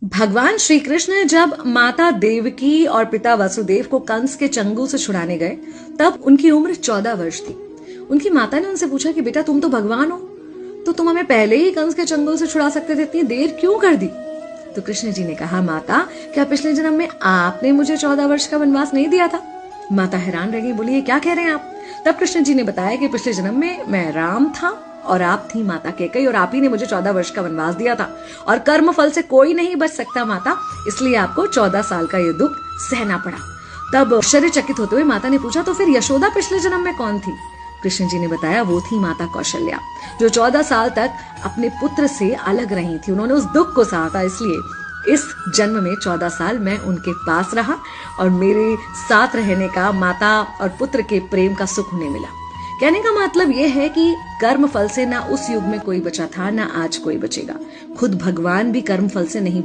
भगवान श्री कृष्ण जब माता देवकी और पिता वसुदेव को कंस के चंगुल से छुड़ाने गए, तब उनकी उम्र 14 वर्ष थी। उनकी माता ने उनसे पूछा कि बेटा तुम तो भगवान हो, तो तुम हमें पहले ही कंस के चंगुल से छुड़ा सकते थे, इतनी देर क्यों कर दी? तो कृष्ण जी ने कहा, माता क्या पिछले जन्म में आपने मुझे 14 वर्ष का वनवास नहीं दिया था? माता हैरान रह गई, बोली ये क्या कह रहे हैं आप? तब कृष्ण जी ने बताया कि पिछले जन्म में मैं राम था और आप थी माता कैकेयी, और आप ही ने मुझे 14 वर्ष का वनवास दिया था, और कर्म फल से कोई नहीं बच सकता माता, इसलिए आपको 14 साल का ये दुख सहना पड़ा। तब आश्चर्यचकित होते हुए माता ने पूछा, तो फिर यशोदा पिछले जन्म में कौन थी? कृष्ण जी ने बताया, वो थी माता कौशल्या, जो 14 साल तक अपने पुत्र से अलग रही थी। उन्होंने उस दुख को सहा था, इसलिए इस जन्म में 14 साल मैं उनके पास रहा और मेरे साथ रहने का, माता और पुत्र के प्रेम का सुख उन्हें मिला। कहने का मतलब यह है कि कर्म फल से ना उस युग में कोई बचा था, ना आज कोई बचेगा। खुद भगवान भी कर्म फल से नहीं